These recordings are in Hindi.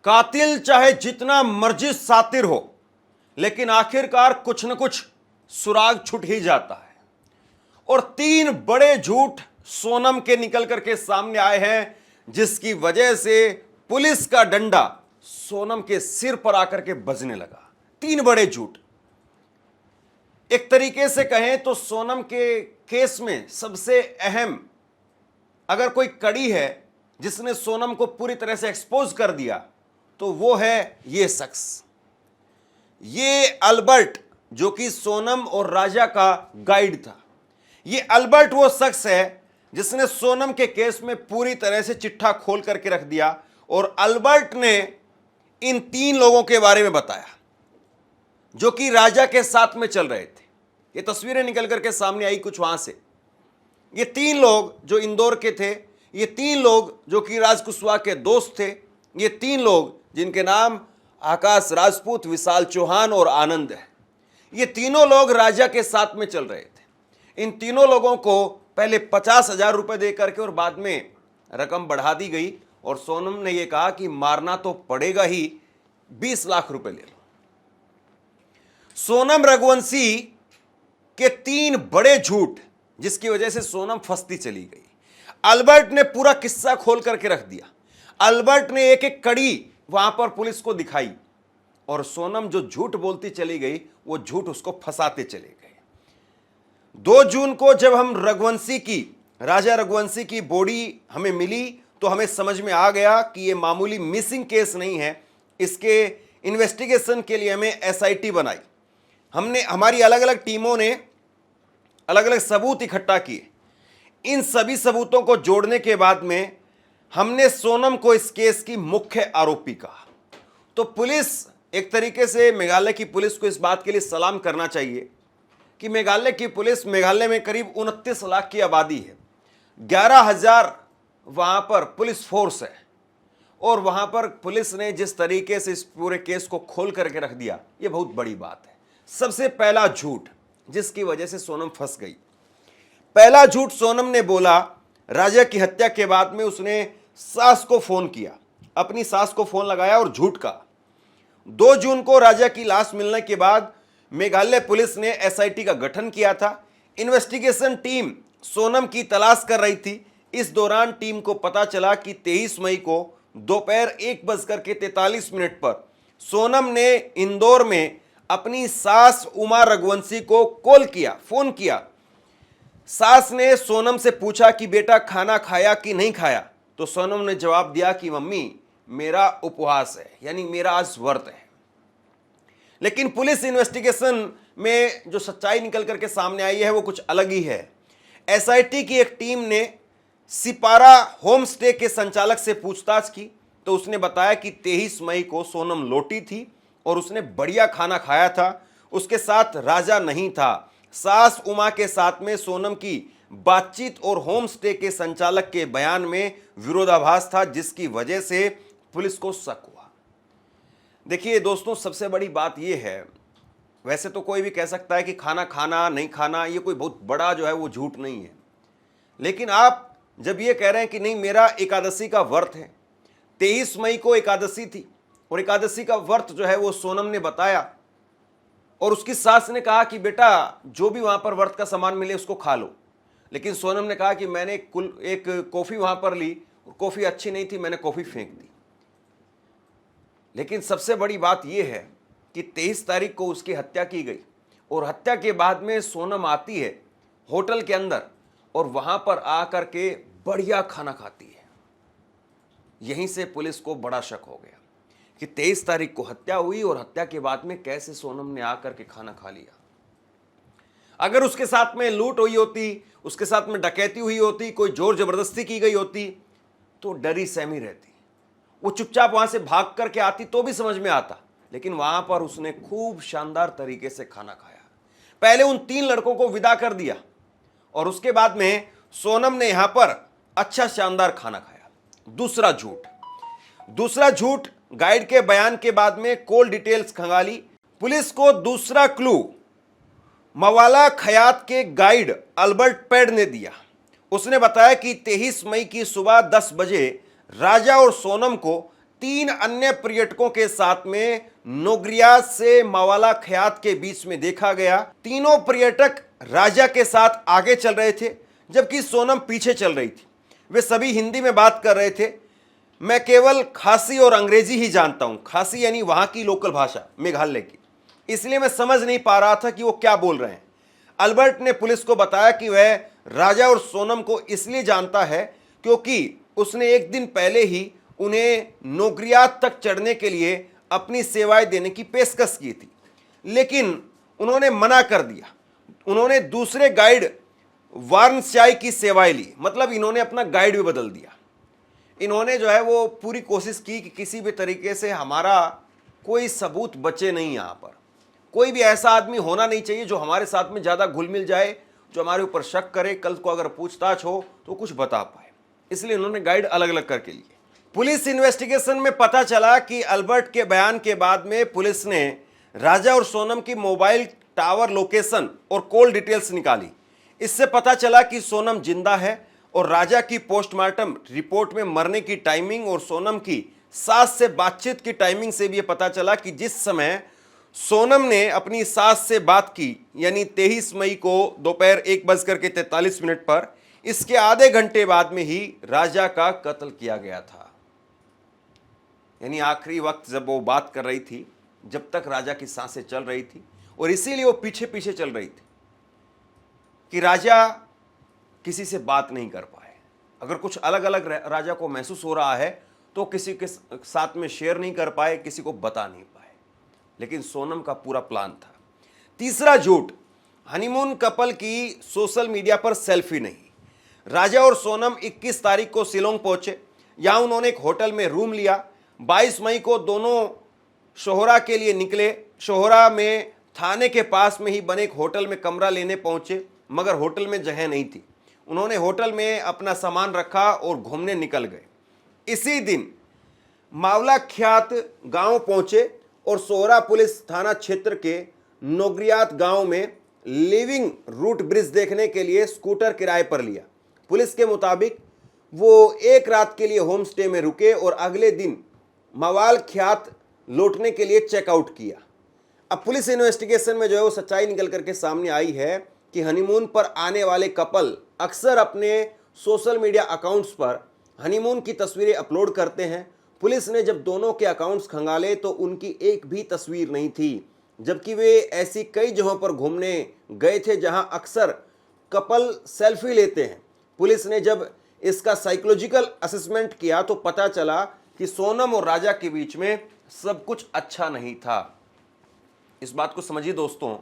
कातिल चाहे जितना मर्जी सातिर हो, लेकिन आखिरकार कुछ न कुछ सुराग छूट ही जाता है। और 3 बड़े झूठ सोनम के निकल करके सामने आए हैं, जिसकी वजह से पुलिस का डंडा सोनम के सिर पर आकर के बजने लगा। 3 बड़े झूठ। एक तरीके से कहें तो सोनम के केस में सबसे अहम अगर कोई कड़ी है जिसने सोनम को पूरी तरह से एक्सपोज कर दिया, तो वो है ये शख्स, ये अल्बर्ट, जो कि सोनम और राजा का गाइड था। ये अल्बर्ट वो शख्स है जिसने सोनम के केस में पूरी तरह से चिट्ठा खोल करके रख दिया। और अल्बर्ट ने इन 3 लोगों के बारे में बताया जो कि राजा के साथ में चल रहे थे। ये तस्वीरें निकल करके सामने आई कुछ वहां से। ये 3 लोग जो इंदौर के थे, ये 3 लोग जो कि राज कुशवाहा के दोस्त थे, ये 3 लोग जिनके नाम आकाश राजपूत, विशाल चौहान और आनंद है। ये तीनों लोग राजा के साथ में चल रहे थे। इन तीनों लोगों को पहले 50,000 रुपए दे करके और बाद में रकम बढ़ा दी गई और सोनम ने यह कहा कि मारना तो पड़ेगा ही, 20 लाख रुपए ले लो। सोनम रघुवंशी के 3 बड़े झूठ जिसकी वजह से सोनम फंसती चली गई। अल्बर्ट ने पूरा किस्सा खोल करके रख दिया। अल्बर्ट ने एक एक कड़ी वहां पर पुलिस को दिखाई और सोनम जो झूठ बोलती चली गई, वो झूठ उसको फंसाते चले गए। 2 जून को जब हम राजा रघुवंशी की बॉडी हमें मिली, तो हमें समझ में आ गया कि ये मामूली मिसिंग केस नहीं है। इसके इन्वेस्टिगेशन के लिए हमें एसआईटी बनाई। हमारी अलग अलग टीमों ने अलग अलग सबूत इकट्ठा किए। इन सभी सबूतों को जोड़ने के बाद में हमने सोनम को इस केस की मुख्य आरोपी कहा। तो पुलिस, एक तरीके से मेघालय की पुलिस को इस बात के लिए सलाम करना चाहिए कि मेघालय में करीब 29 लाख की आबादी है, 11,000 वहां पर पुलिस फोर्स है, और वहां पर पुलिस ने जिस तरीके से इस पूरे केस को खोल करके रख दिया, यह बहुत बड़ी बात है। सबसे पहला झूठ जिसकी वजह से सोनम फंस गई, पहला झूठ सोनम ने बोला, राजा की हत्या के बाद में उसने सास को फोन किया, अपनी सास को फोन लगाया और झूठ कहा। 2 जून को राजा की लाश मिलने के बाद मेघालय पुलिस ने एसआईटी का गठन किया था। इन्वेस्टिगेशन टीम सोनम की तलाश कर रही थी। इस दौरान टीम को पता चला कि 23 मई को दोपहर 1:43 पर सोनम ने इंदौर में अपनी सास उमा रघुवंशी को फोन किया। सास ने सोनम से पूछा कि बेटा खाना खाया कि नहीं खाया, तो सोनम ने जवाब दिया कि मम्मी मेरा उपवास है, यानी मेरा आज व्रत है। लेकिन पुलिस इन्वेस्टिगेशन में जो सच्चाई निकल करके सामने आई है वो कुछ अलग ही है। एसआईटी की एक टीम ने सिपारा होम स्टे के संचालक से पूछताछ की, तो उसने बताया कि 23 मई को सोनम लौटी थी और उसने बढ़िया खाना खाया था। उसके साथ राजा नहीं था। सास उमा के साथ में सोनम की बातचीत और होम स्टे के संचालक के बयान में विरोधाभास था, जिसकी वजह से पुलिस को शक हुआ। देखिए दोस्तों, सबसे बड़ी बात यह है, वैसे तो कोई भी कह सकता है कि खाना खाना नहीं खाना ये कोई बहुत बड़ा जो है वो झूठ नहीं है, लेकिन आप जब ये कह रहे हैं कि नहीं मेरा एकादशी का व्रत है, 23 मई को एकादशी थी और एकादशी का व्रत जो है वो सोनम ने बताया और उसकी सास ने कहा कि बेटा जो भी वहां पर व्रत का सामान मिले उसको खा लो, लेकिन सोनम ने कहा कि मैंने एक कॉफी वहां पर ली और कॉफी अच्छी नहीं थी, मैंने कॉफी फेंक दी। लेकिन सबसे बड़ी बात यह है कि 23 तारीख को उसकी हत्या की गई और हत्या के बाद में सोनम आती है होटल के अंदर और वहां पर आकर के बढ़िया खाना खाती है। यहीं से पुलिस को बड़ा शक हो गया कि 23 तारीख को हत्या हुई और हत्या के बाद में कैसे सोनम ने आकर के खाना खा लिया। अगर उसके साथ में लूट हुई होती, उसके साथ में डकैती हुई होती, कोई जोर जबरदस्ती की गई होती, तो डरी सहमी रहती, वो चुपचाप वहां से भाग करके आती तो भी समझ में आता। लेकिन वहां पर उसने खूब शानदार तरीके से खाना खाया। पहले उन 3 लड़कों को विदा कर दिया और उसके बाद में सोनम ने यहां पर अच्छा शानदार खाना खाया। दूसरा झूठ गाइड के बयान के बाद में कॉल डिटेल्स खंगाली। पुलिस को दूसरा क्लू मवाला खयात के गाइड अल्बर्ट पेड ने दिया। उसने बताया कि 23 मई की सुबह 10 बजे राजा और सोनम को 3 अन्य पर्यटकों के साथ में नोगरियात से मवाला ख्यात के बीच में देखा गया। तीनों पर्यटक राजा के साथ आगे चल रहे थे जबकि सोनम पीछे चल रही थी। वे सभी हिंदी में बात कर रहे थे। मैं केवल खासी और अंग्रेजी ही जानता हूं, खासी यानी वहां की लोकल भाषा मेघालय की, इसलिए मैं समझ नहीं पा रहा था कि वो क्या बोल रहे हैं। अल्बर्ट ने पुलिस को बताया कि वह राजा और सोनम को इसलिए जानता है क्योंकि उसने एक दिन पहले ही उन्हें नोगरियात तक चढ़ने के लिए अपनी सेवाएं देने की पेशकश की थी, लेकिन उन्होंने मना कर दिया। उन्होंने दूसरे गाइड वार्नशाई की सेवाएं ली, मतलब इन्होंने अपना गाइड भी बदल दिया। इन्होंने जो है वो पूरी कोशिश की कि किसी भी तरीके से हमारा कोई सबूत बचे नहीं, यहाँ पर कोई भी ऐसा आदमी होना नहीं चाहिए जो हमारे साथ में ज़्यादा घुल मिल जाए, जो हमारे ऊपर शक करे, कल को अगर पूछताछ हो तो कुछ बता पाए। इसलिए उन्होंने गाइड अलग अलग करके लिए। पुलिस इन्वेस्टिगेशन में पता चला कि अल्बर्ट के बयान के बाद में पुलिस ने राजा और सोनम की मोबाइल टावर लोकेशन और कॉल डिटेल्स निकाली। इससे पता चला कि सोनम जिंदा है और राजा की पोस्टमार्टम रिपोर्ट में मरने की टाइमिंग और सोनम की सास से बातचीत की टाइमिंग से भी ये पता चला कि जिस समय सोनम ने अपनी सास से बात की यानी 23 मई को दोपहर 1:43 पर, इसके आधे घंटे बाद में ही राजा का कत्ल किया गया था। यानी आखिरी वक्त जब वो बात कर रही थी, जब तक राजा की सांसें चल रही थी, और इसीलिए वो पीछे पीछे चल रही थी कि राजा किसी से बात नहीं कर पाए। अगर कुछ अलग अलग राजा को महसूस हो रहा है तो किसी के साथ में शेयर नहीं कर पाए, किसी को बता नहीं पाए, लेकिन सोनम का पूरा प्लान था। तीसरा झूठ, हनीमून कपल की सोशल मीडिया पर सेल्फी नहीं। राजा और सोनम 21 तारीख को शिलोंग पहुंचे। यहां उन्होंने एक होटल में रूम लिया। 22 मई को दोनों शोहरा के लिए निकले। शोहरा में थाने के पास में ही बने एक होटल में कमरा लेने पहुंचे, मगर होटल में जगह नहीं थी। उन्होंने होटल में अपना सामान रखा और घूमने निकल गए। इसी दिन मावला ख्यात गांव पहुंचे और सोहरा पुलिस थाना क्षेत्र के नोगरियात गांव में लिविंग रूट ब्रिज देखने के लिए स्कूटर किराए पर लिया। पुलिस के मुताबिक वो एक रात के लिए होम स्टे में रुके और अगले दिन मवाल ख्यात लौटने के लिए चेकआउट किया। अब पुलिस इन्वेस्टिगेशन में जो है वो सच्चाई निकल करके सामने आई है कि हनीमून पर आने वाले कपल अक्सर अपने सोशल मीडिया अकाउंट्स पर हनीमून की तस्वीरें अपलोड करते हैं। पुलिस ने जब दोनों के अकाउंट्स खंगाले तो उनकी एक भी तस्वीर नहीं थी, जबकि वे ऐसी कई जगहों पर घूमने गए थे जहां अक्सर कपल सेल्फी लेते हैं। पुलिस ने जब इसका साइकोलॉजिकल असेसमेंट किया तो पता चला कि सोनम और राजा के बीच में सब कुछ अच्छा नहीं था। इस बात को समझिए दोस्तों,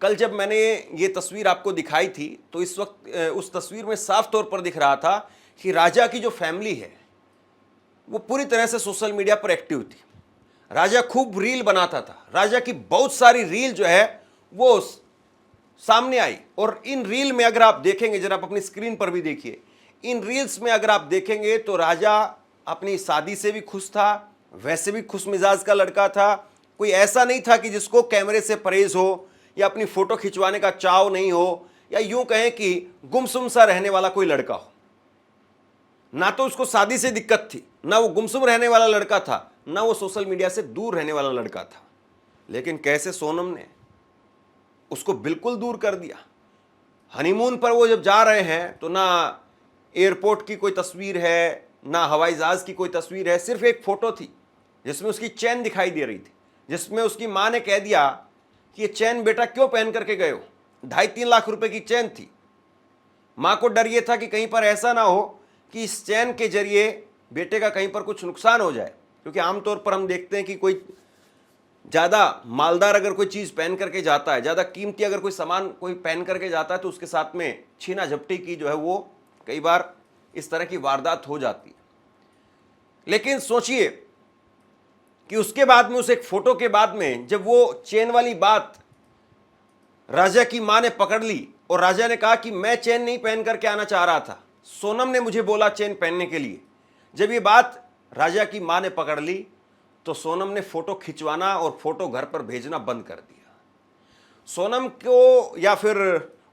कल जब मैंने ये तस्वीर आपको दिखाई थी तो इस वक्त उस तस्वीर में साफ तौर पर दिख रहा था कि राजा की जो फैमिली है वो पूरी तरह से सोशल मीडिया पर एक्टिव थी। राजा खूब रील बनाता था। राजा की बहुत सारी रील जो है वो सामने आई, और इन रील में अगर आप देखेंगे, जरा आप अपनी स्क्रीन पर भी देखिए, इन रील्स में अगर आप देखेंगे तो राजा अपनी शादी से भी खुश था, वैसे भी खुश मिजाज का लड़का था। कोई ऐसा नहीं था कि जिसको कैमरे से परहेज हो या अपनी फोटो खिंचवाने का चाव नहीं हो, या यूं कहें कि गुमसुम सा रहने वाला कोई लड़का हो। ना तो उसको शादी से दिक्कत थी, ना वो गुमसुम रहने वाला लड़का था, ना वो सोशल मीडिया से दूर रहने वाला लड़का था। लेकिन कैसे सोनम ने उसको बिल्कुल दूर कर दिया। हनीमून पर वो जब जा रहे हैं तो ना एयरपोर्ट की कोई तस्वीर है, ना हवाई जहाज की कोई तस्वीर है, सिर्फ एक फोटो थी जिसमें उसकी चैन दिखाई दे रही थी, जिसमें उसकी मां ने कह दिया कि ये चैन बेटा क्यों पहन करके गए हो। 2.5-3 लाख रुपए की चैन थी। मां को डर ये था कि कहीं पर ऐसा ना हो कि इस चैन के जरिए बेटे का कहीं पर कुछ नुकसान हो जाए, क्योंकि आमतौर पर हम देखते हैं कि कोई ज़्यादा मालदार अगर कोई चीज़ पहन करके जाता है, ज़्यादा कीमती अगर कोई सामान कोई पहन करके जाता है तो उसके साथ में छीना झपटी की जो है वो कई बार इस तरह की वारदात हो जाती है। लेकिन सोचिए कि उसके बाद में, उस एक फोटो के बाद में, जब वो चेन वाली बात राजा की मां ने पकड़ ली और राजा ने कहा कि मैं चेन नहीं पहन करके आना चाह रहा था, सोनम ने मुझे बोला चेन पहनने के लिए, जब ये बात राजा की मां ने पकड़ ली तो सोनम ने फोटो खिंचवाना और फोटो घर पर भेजना बंद कर दिया। सोनम को या फिर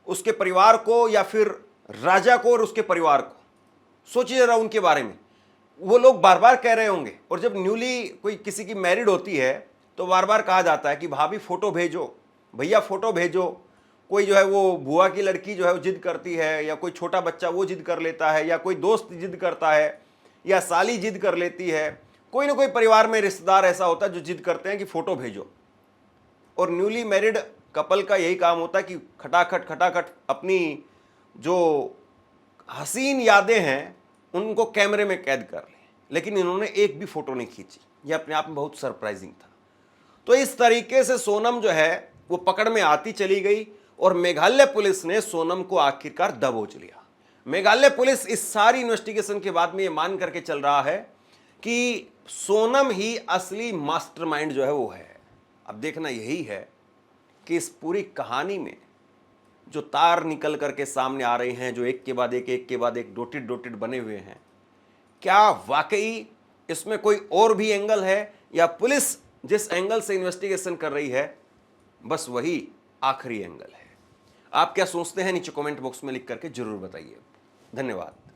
उसके परिवार को या फिर राजा को और उसके परिवार को, सोचिए जरा उनके बारे में। वो लोग बार बार कह रहे होंगे, और जब न्यूली कोई किसी की मैरिड होती है तो बार बार कहा जाता है कि भाभी फोटो भेजो, भैया फोटो भेजो। कोई जो है वो बुआ की लड़की जो है वो जिद करती है, या कोई छोटा बच्चा वो जिद कर लेता है, या कोई दोस्त जिद करता है, या साली जिद कर लेती है। कोई ना कोई परिवार में रिश्तेदार ऐसा होता है जो जिद करते हैं कि फोटो भेजो। और न्यूली मैरिड कपल का यही काम होता है कि खटाखट खटाखट अपनी जो हसीन यादें हैं उनको कैमरे में कैद कर लें, लेकिन इन्होंने एक भी फोटो नहीं खींची। यह अपने आप में बहुत सरप्राइजिंग था। तो इस तरीके से सोनम जो है वो पकड़ में आती चली गई, और मेघालय पुलिस ने सोनम को आखिरकार दबोच लिया। मेघालय पुलिस इस सारी इन्वेस्टिगेशन के बाद में ये मान करके चल रहा है कि सोनम ही असली मास्टरमाइंड जो है वो है। अब देखना यही है कि इस पूरी कहानी में जो तार निकल करके सामने आ रहे हैं, जो एक के बाद एक डॉटेड डॉटेड बने हुए हैं, क्या वाकई इसमें कोई और भी एंगल है, या पुलिस जिस एंगल से इन्वेस्टिगेशन कर रही है बस वही आखिरी एंगल है। आप क्या सोचते हैं नीचे कमेंट बॉक्स में लिख करके जरूर बताइए। धन्यवाद।